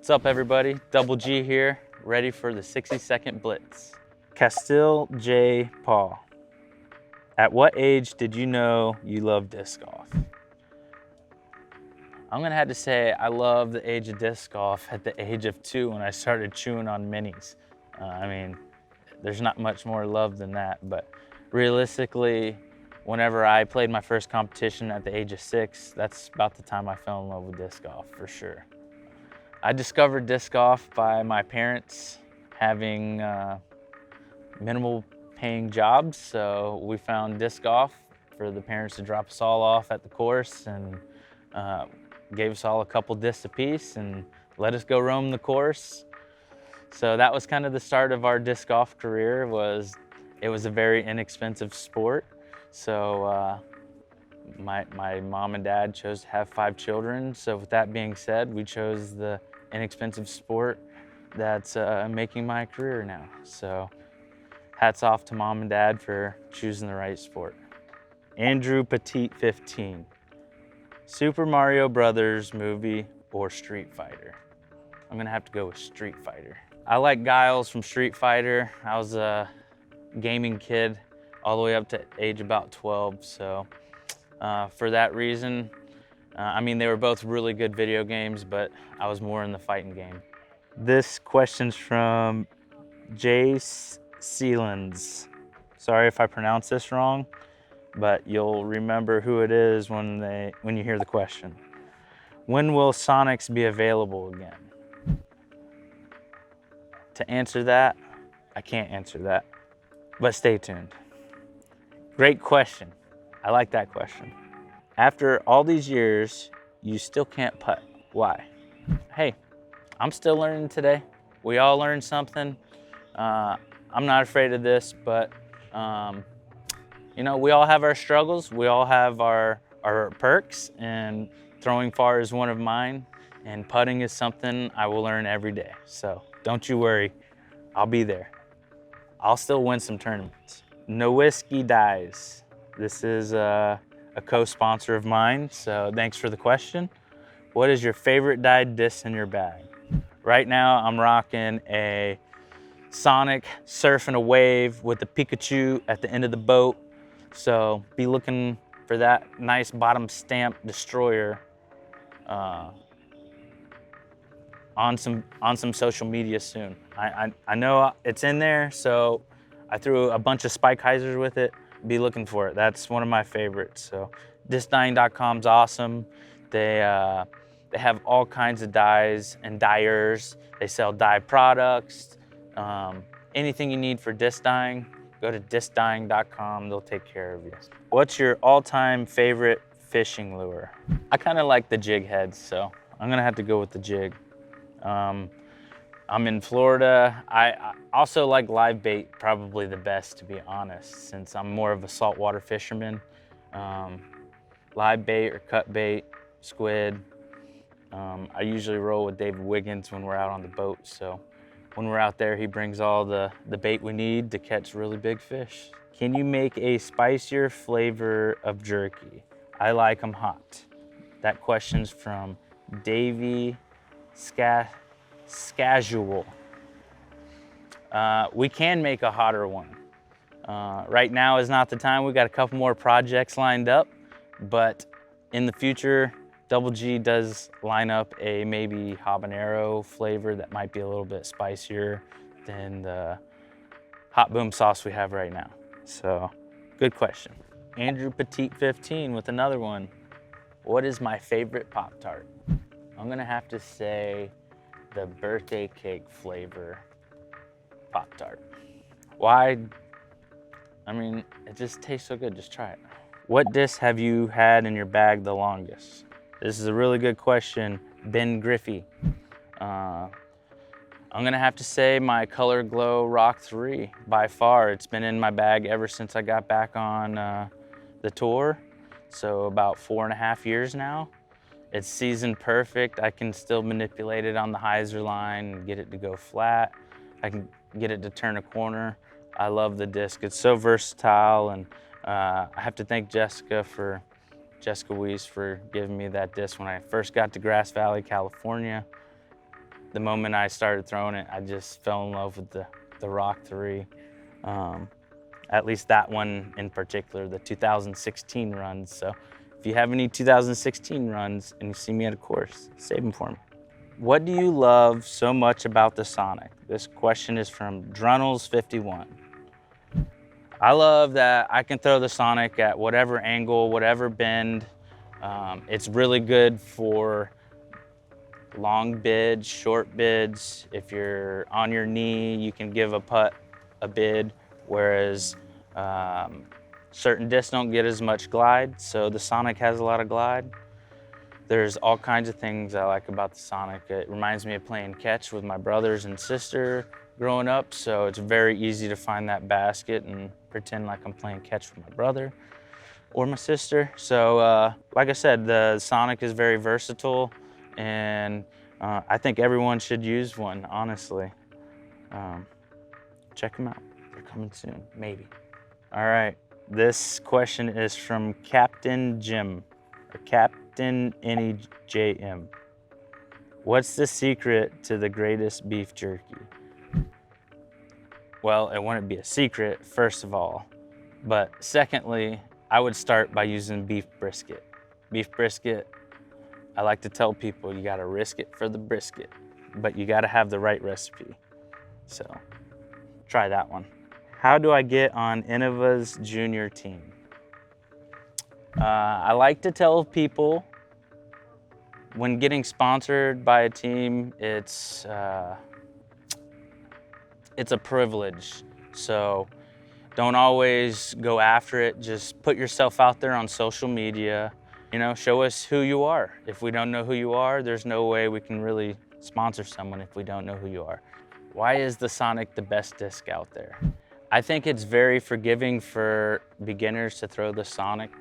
What's up, everybody? Double G here, ready for the 60-second blitz. Castile J. Paul. At what age did you know you loved disc golf? I'm gonna have to say I love the age of disc golf at the age of 2 when I started chewing on minis. I mean, there's not much more love than that, but realistically, whenever I played my first competition at the age of 6, that's about the time I fell in love with disc golf, for sure. I discovered disc golf by my parents having minimal paying jobs, so we found disc golf for the parents to drop us all off at the course and gave us all a couple discs apiece and let us go roam the course. So that was kind of the start of our disc golf career. It was a very inexpensive sport. So my mom and dad chose to have 5 children. So with that being said, we chose the inexpensive sport that's making my career now. So hats off to mom and dad for choosing the right sport. Andrew Petite 15. Super Mario Brothers movie or Street Fighter? I'm gonna have to go with Street Fighter. I like Guiles from Street Fighter. I was a gaming kid all the way up to age about 12, so for that reason, I mean, they were both really good video games, but I was more in the fighting game. This question's from Jace Sealands. Sorry if I pronounce this wrong, but you'll remember who it is when you hear the question. When will Sonics be available again? To answer that, I can't answer that, but stay tuned. Great question. I like that question. After all these years, you still can't putt. Why? Hey, I'm still learning today. We all learn something. I'm not afraid of this, but you know, we all have our struggles. We all have our perks, and throwing far is one of mine, and putting is something I will learn every day. So don't you worry, I'll be there. I'll still win some tournaments. No Whiskey Dies. This is a co-sponsor of mine, so thanks for the question. What is your favorite dyed disc in your bag? Right now, I'm rocking a Sonic Surfing a Wave with the Pikachu at the end of the boat. So be looking for that nice bottom stamp destroyer on some social media soon. I know it's in there, so I threw a bunch of spike hyzers with it. Be looking for it. That's one of my favorites. So discdyeing.com's awesome. They have all kinds of dyes and dyers. They sell dye products. Anything you need for disc dyeing, go to discdyeing.com. They'll take care of you. What's your all-time favorite fishing lure? I kind of like the jig heads, so I'm gonna have to go with the jig. I'm in Florida. I also like live bait, probably the best, to be honest, since I'm more of a saltwater fisherman. Live bait or cut bait, squid. I usually roll with David Wiggins when we're out on the boat, so when we're out there, he brings all the bait we need to catch really big fish. Can you make a spicier flavor of jerky? I like them hot. That question's from Davey Scasual. We can make a hotter one. Right now is not the time. We got a couple more projects lined up, but in the future, Double G does line up a maybe habanero flavor that might be a little bit spicier than the hot boom sauce we have right now. So, good question. Andrew Petite 15 with another one. What is my favorite Pop-Tart? I'm gonna have to say the birthday cake flavor Pop-Tart. Why? I mean, it just tastes so good, just try it. What disc have you had in your bag the longest? This is a really good question, Ben Griffey. I'm gonna have to say my Color Glow Rock 3, by far. It's been in my bag ever since I got back on the tour, so about 4.5 years now. It's seasoned perfect. I can still manipulate it on the hyzer line and get it to go flat. I can get it to turn a corner. I love the disc. It's so versatile, and I have to thank Jessica Weiss for giving me that disc when I first got to Grass Valley, California. the moment I started throwing it, I just fell in love with the Rock 3. At least that one in particular, the 2016 runs. So if you have any 2016 runs and you see me at a course, save them for me. What do you love so much about the Sonic? This question is from Drunnels51. I love that I can throw the Sonic at whatever angle, whatever bend. It's really good for long bids, short bids. If you're on your knee, you can give a putt a bid, whereas certain discs don't get as much glide, so the Sonic has a lot of glide. There's all kinds of things I like about the Sonic. It reminds me of playing catch with my brothers and sister growing up, so it's very easy to find that basket and pretend like I'm playing catch with my brother or my sister. So like I said, the Sonic is very versatile, and I think everyone should use one, honestly. Check them out. They're coming soon, maybe. All right, this question is from Captain Jim, or Captain NEJM. What's the secret to the greatest beef jerky? Well, it wouldn't be a secret, first of all, but secondly, I would start by using beef brisket. Beef brisket, I like to tell people you gotta risk it for the brisket, but you gotta have the right recipe. So try that one. How do I get on Innova's junior team? I like to tell people when getting sponsored by a team, it's a privilege. So don't always go after it. Just put yourself out there on social media. You know, show us who you are. If we don't know who you are, there's no way we can really sponsor someone if we don't know who you are. Why is the Sonic the best disc out there? I think it's very forgiving for beginners to throw the Sonic.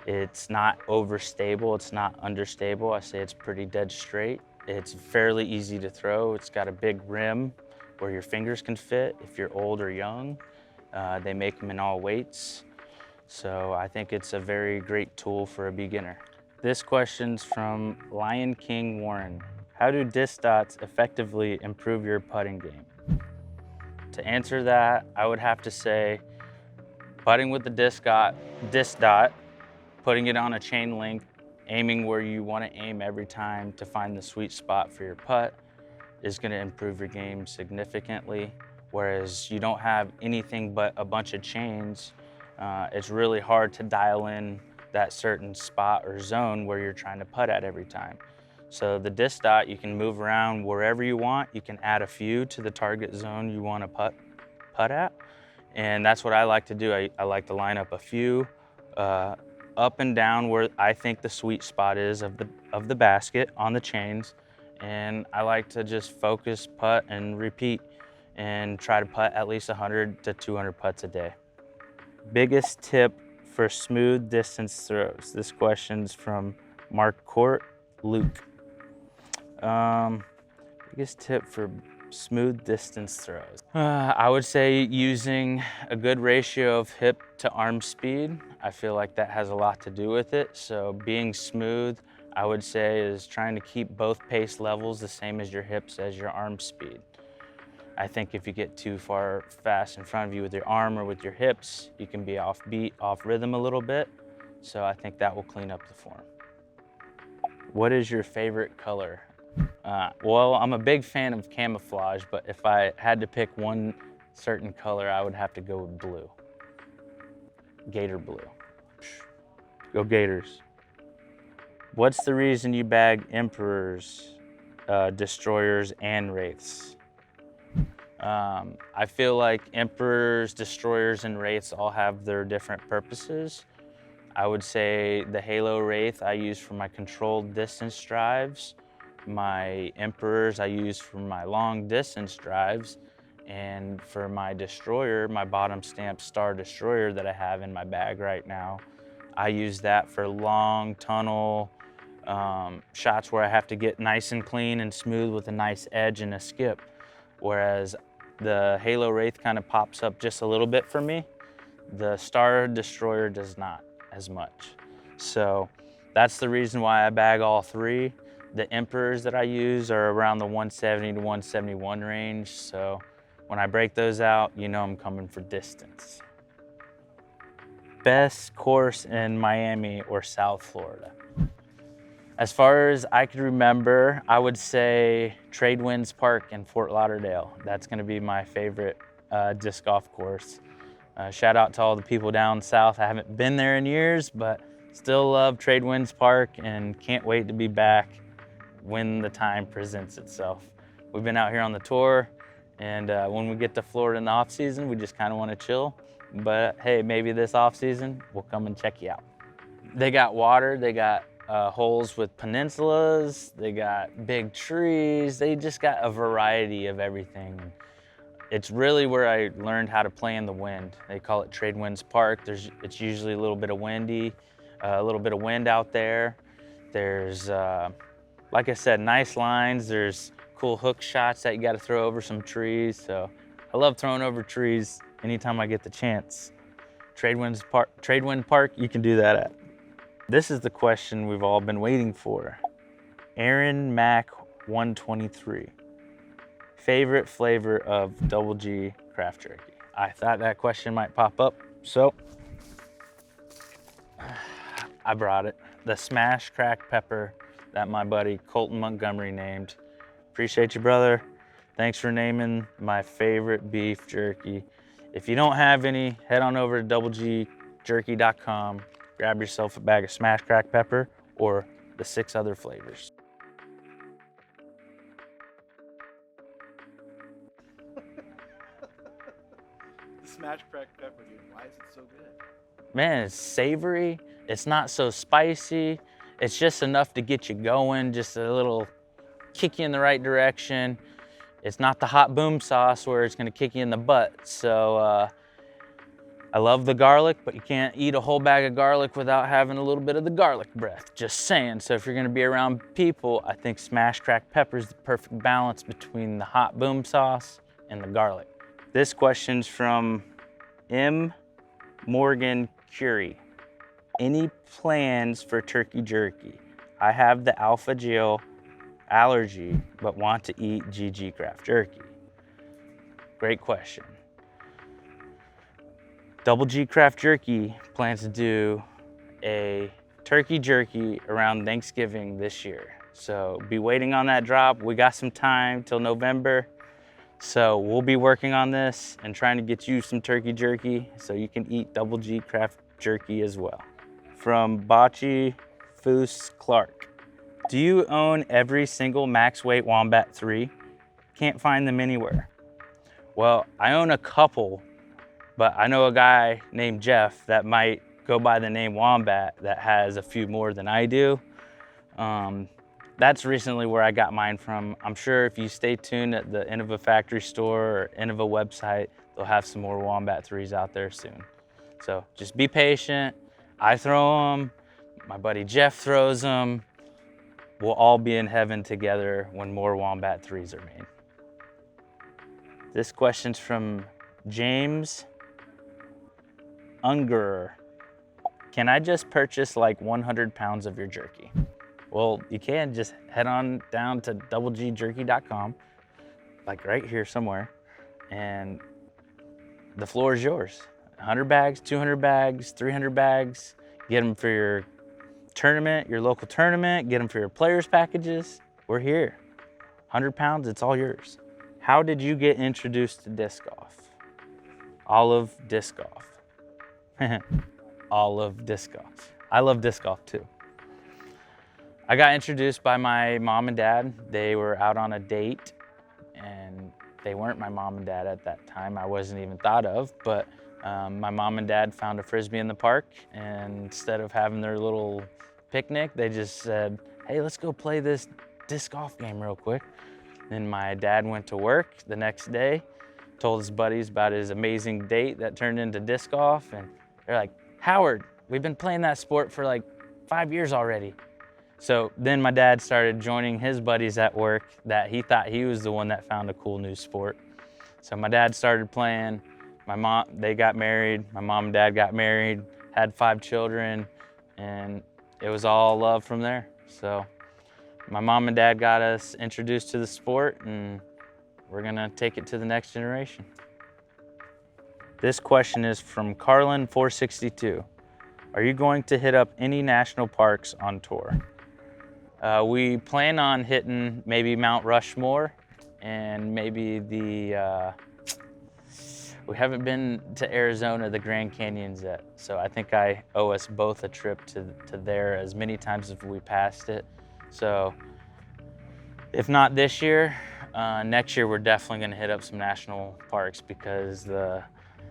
It's not overstable, it's not understable. I say it's pretty dead straight. It's fairly easy to throw. It's got a big rim where your fingers can fit if you're old or young. They make them in all weights. So I think it's a very great tool for a beginner. This question's from Lion King Warren. How do disc dots effectively improve your putting game? To answer that, I would have to say putting with the disc dot, putting it on a chain link, aiming where you want to aim every time to find the sweet spot for your putt is going to improve your game significantly. Whereas you don't have anything but a bunch of chains, it's really hard to dial in that certain spot or zone where you're trying to putt at every time. So the disc dot, you can move around wherever you want. You can add a few to the target zone you want to putt at. And that's what I like to do. I like to line up a few up and down where I think the sweet spot is of the basket on the chains. And I like to just focus, putt, and repeat, and try to putt at least 100 to 200 putts a day. Biggest tip for smooth distance throws? This question's from Mark Court, Luke. Biggest tip for smooth distance throws? I would say using a good ratio of hip to arm speed. I feel like that has a lot to do with it. So being smooth, I would say, is trying to keep both pace levels the same as your hips as your arm speed. I think if you get too far fast in front of you with your arm or with your hips, you can be off beat, off rhythm a little bit. So I think that will clean up the form. What is your favorite color? Well, I'm a big fan of camouflage, but if I had to pick one certain color, I would have to go with blue. Gator blue. Go Gators. What's the reason you bag Emperors, Destroyers, and Wraiths? I feel like Emperors, Destroyers, and Wraiths all have their different purposes. I would say the Halo Wraith I use for my controlled distance drives. My Emperors I use for my long distance drives. And for my Destroyer, my bottom stamp Star Destroyer that I have in my bag right now, I use that for long tunnel shots where I have to get nice and clean and smooth with a nice edge and a skip. Whereas the Halo Wraith kind of pops up just a little bit for me. The Star Destroyer does not as much. So that's the reason why I bag all three. The Emperors that I use are around the 170 to 171 range. So when I break those out, you know I'm coming for distance. Best course in Miami or South Florida? As far as I can remember, I would say Tradewinds Park in Fort Lauderdale. That's gonna be my favorite disc golf course. Shout out to all the people down south. I haven't been there in years, but still love Tradewinds Park and can't wait to be back when the time presents itself. We've been out here on the tour, and when we get to Florida in the off season, we just kind of want to chill. But hey, maybe this off season, we'll come and check you out. They got water, they got holes with peninsulas, they got big trees, they just got a variety of everything. It's really where I learned how to play in the wind. They call it Tradewinds Park. It's usually a little bit of wind out there. There's, like I said, nice lines. There's cool hook shots that you got to throw over some trees. So I love throwing over trees anytime I get the chance. Tradewinds Park, you can do that at. This is the question we've all been waiting for. Aaron Mac 123. Favorite flavor of Double G craft jerky? I thought that question might pop up, so I brought it. The smash cracked pepper that my buddy Colton Montgomery named. Appreciate you, brother. Thanks for naming my favorite beef jerky. If you don't have any, head on over to doublegjerky.com, grab yourself a bag of smash cracked pepper or the 6 other flavors. Smash cracked pepper, dude. Why is it so good? Man, it's savory. It's not so spicy. It's just enough to get you going, just a little kick you in the right direction. It's not the hot boom sauce where it's gonna kick you in the butt. So I love the garlic, but you can't eat a whole bag of garlic without having a little bit of the garlic breath, just saying. So if you're gonna be around people, I think smash cracked pepper is the perfect balance between the hot boom sauce and the garlic. This question's from M. Morgan Curie. Any plans for turkey jerky? I have the alpha gel allergy, but want to eat GG craft jerky. Great question. Double G Craft Jerky plans to do a turkey jerky around Thanksgiving this year. So be waiting on that drop. We got some time till November. So we'll be working on this and trying to get you some turkey jerky so you can eat Double G Craft Jerky as well. From Bocce Foose Clark. Do you own every single max weight Wombat 3? Can't find them anywhere. Well, I own a couple, but I know a guy named Jeff that might go by the name Wombat that has a few more than I do. That's recently where I got mine from. I'm sure if you stay tuned at the Innova factory store or Innova website, they'll have some more Wombat 3s out there soon. So just be patient. I throw them, my buddy Jeff throws them. We'll all be in heaven together when more Wombat 3s are made. This question's from James Unger. Can I just purchase like 100 pounds of your jerky? Well, you can just head on down to doublegjerky.com, like right here somewhere, and the floor is yours. 100 bags, 200 bags, 300 bags. Get them for your tournament, your local tournament. Get them for your players packages. We're here. 100 pounds, it's all yours. How did you get introduced to disc golf? Olive Disc Golf. Olive Disc Golf. I love disc golf too. I got introduced by my mom and dad. They were out on a date and they weren't my mom and dad at that time. I wasn't even thought of, but my mom and dad found a Frisbee in the park, and instead of having their little picnic, they just said, hey, let's go play this disc golf game real quick. Then my dad went to work the next day, told his buddies about his amazing date that turned into disc golf, and they're like, Howard, we've been playing that sport for like 5 years already. So then my dad started joining his buddies at work that he thought he was the one that found a cool new sport. So my dad started playing, they got married, my mom and dad got married, had 5 children, and it was all love from there. So My mom and dad got us introduced to the sport, and we're gonna take it to the next generation. This question is from Carlin462. Are you going to hit up any national parks on tour? We plan on hitting maybe Mount Rushmore and maybe we haven't been to Arizona, the Grand Canyons yet. So I think I owe us both a trip to there as many times as we passed it. So if not this year, next year we're definitely gonna hit up some national parks because the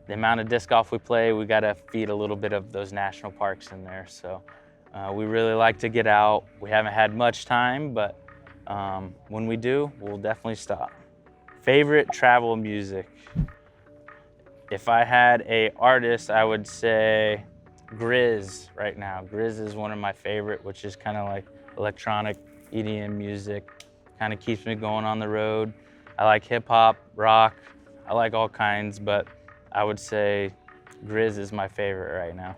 amount of disc golf we play, we gotta feed a little bit of those national parks in there. So we really like to get out. We haven't had much time, but when we do, we'll definitely stop. Favorite travel music? If I had a artist, I would say Grizz right now. Grizz is one of my favorite, which is kind of like electronic EDM music. Kind of keeps me going on the road. I like hip hop, rock. I like all kinds, but I would say Grizz is my favorite right now.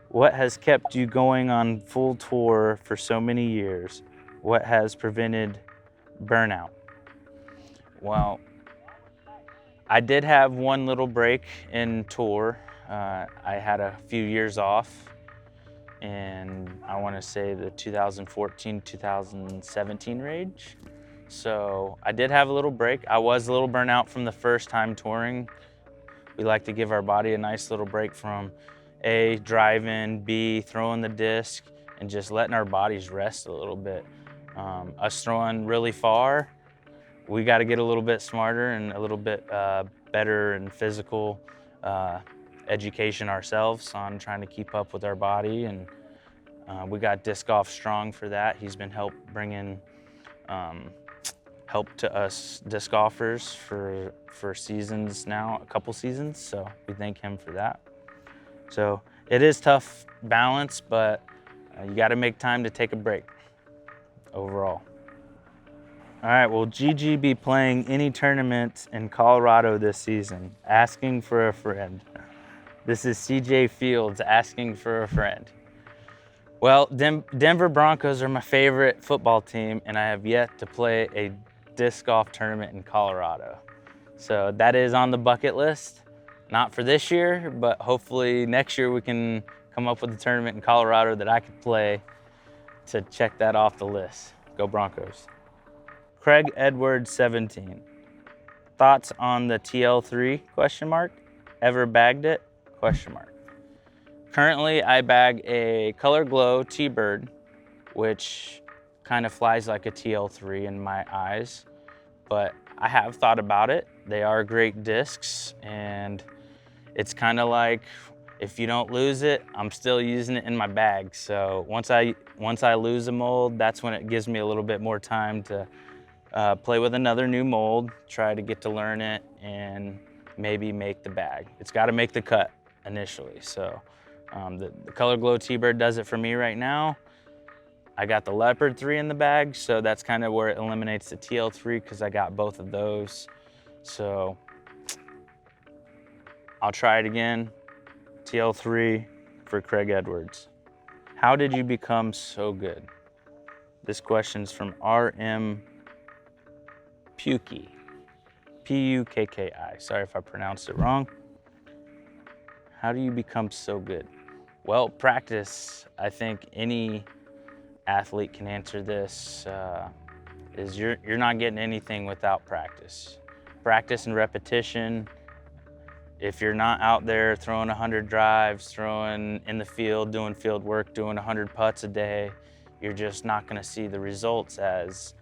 What has kept you going on full tour for so many years? What has prevented burnout? Well, I did have one little break in tour. I had a few years off, and I want to say the 2014-2017 range. So I did have a little break. I was a little burnt out from the first time touring. We like to give our body a nice little break from A, driving, B, throwing the disc, and just letting our bodies rest a little bit. Us throwing really far, we got to get a little bit smarter and a little bit better in physical education ourselves on trying to keep up with our body. And we got Disc Golf Strong for that. He's been bringing help to us disc golfers for seasons now, a couple seasons. So we thank him for that. So it is tough balance, but you got to make time to take a break overall. All right, will Gigi be playing any tournaments in Colorado this season? Asking for a friend. This is CJ Fields asking for a friend. Well, Denver Broncos are my favorite football team, and I have yet to play a disc golf tournament in Colorado. So that is on the bucket list. Not for this year, but hopefully next year we can come up with a tournament in Colorado that I could play to check that off the list. Go Broncos. Craig Edwards 17. Thoughts on the TL3 ? Ever bagged it ? Currently I bag a Color Glow T-Bird, which kind of flies like a TL3 in my eyes, but I have thought about it. They are great discs, and it's kind of like if you don't lose it, I'm still using it in my bag. So once I lose a mold, that's when it gives me a little bit more time to play with another new mold, try to get to learn it, and maybe make the bag. It's got to make the cut initially. So the Color Glow T-Bird does it for me right now. I got the Leopard 3 in the bag, so that's kind of where it eliminates the TL3 because I got both of those. So I'll try it again. TL3 for Craig Edwards. How did you become so good? This question's from RM Pukki, P-U-K-K-I. Sorry if I pronounced it wrong. How do you become so good? Well, practice. I think any athlete can answer this. Is you're not getting anything without practice. Practice and repetition. If you're not out there throwing 100 drives, throwing in the field, doing field work, doing 100 putts a day, you're just not going to see the results as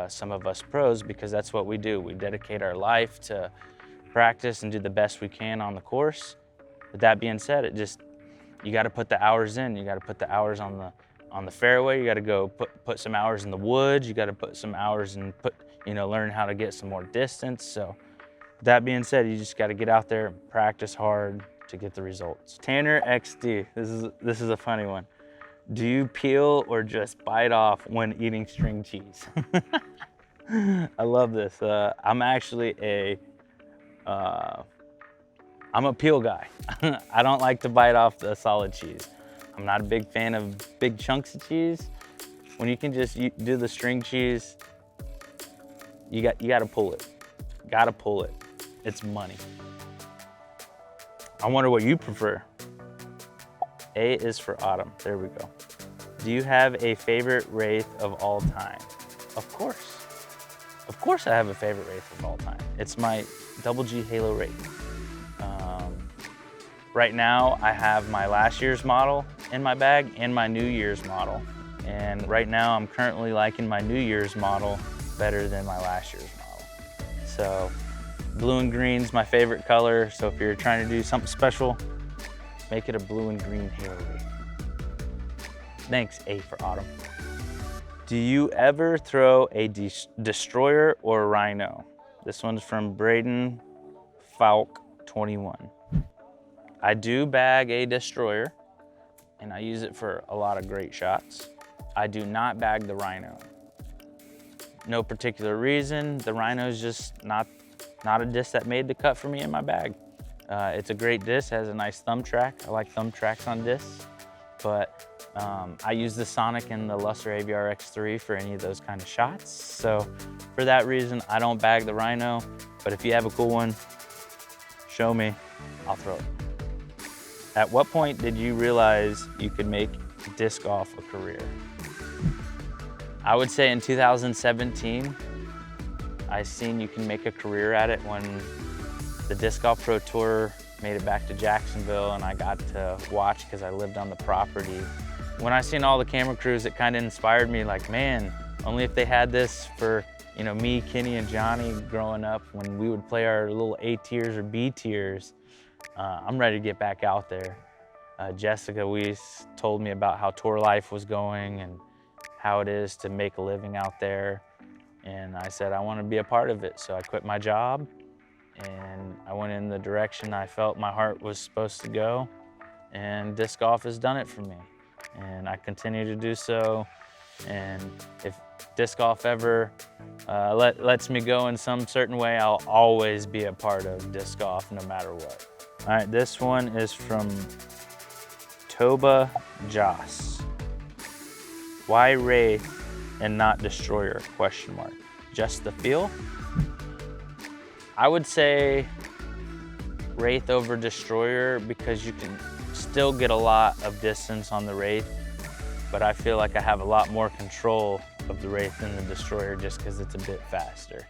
some of us pros, because that's what we do. We dedicate our life to practice and do the best we can on the course. With that being said, you got to put the hours in. You got to put the hours on the fairway. You got to go put some hours in the woods. You got to put some hours and learn how to get some more distance. So with that being said, you just got to get out there and practice hard to get the results. Tanner XD, this is a funny one. Do you peel or just bite off when eating string cheese? I love this. I'm actually I'm a peel guy. I don't like to bite off the solid cheese. I'm not a big fan of big chunks of cheese. When you can just do the string cheese, you gotta pull it. Gotta pull it. It's money. I wonder what you prefer. A is for Autumn. There we go. Do you have a favorite Wraith of all time? Of course. Of course I have a favorite Wraith of all time. It's my Double G Halo Wraith. Right now I have my last year's model in my bag and my New Year's model. And right now I'm currently liking my New Year's model better than my last year's model. So blue and green's my favorite color. So if you're trying to do something special, make it a blue and green Halo Wraith. Thanks, A for Autumn. Do you ever throw a destroyer or a rhino? This one's from Braden Falk 21. I do bag a destroyer and I use it for a lot of great shots. I do not bag the rhino. No particular reason. The rhino is just not a disc that made the cut for me in my bag. It's a great disc, has a nice thumb track. I like thumb tracks on discs, but I use the Sonic and the Lustre AVR X3 for any of those kind of shots. So for that reason, I don't bag the rhino, but if you have a cool one, show me, I'll throw it. At what point did you realize you could make disc golf a career? I would say in 2017, I seen you can make a career at it when the Disc Golf Pro Tour made it back to Jacksonville and I got to watch because I lived on the property. When I seen all the camera crews, it kind of inspired me like, man, only if they had this for, you know, me, Kenny, and Johnny growing up when we would play our little A tiers or B tiers, I'm ready to get back out there. Jessica Weiss told me about how tour life was going and how it is to make a living out there. And I said, I want to be a part of it. So I quit my job and I went in the direction I felt my heart was supposed to go. And disc golf has done it for me. And I continue to do so. And if disc golf ever lets me go in some certain way, I'll always be a part of disc golf no matter what. All right, this one is from Toba Joss. Why Wraith and not Destroyer, question mark. Just the feel? I would say Wraith over Destroyer because you can still get a lot of distance on the Wraith, but I feel like I have a lot more control of the Wraith than the Destroyer just because it's a bit faster.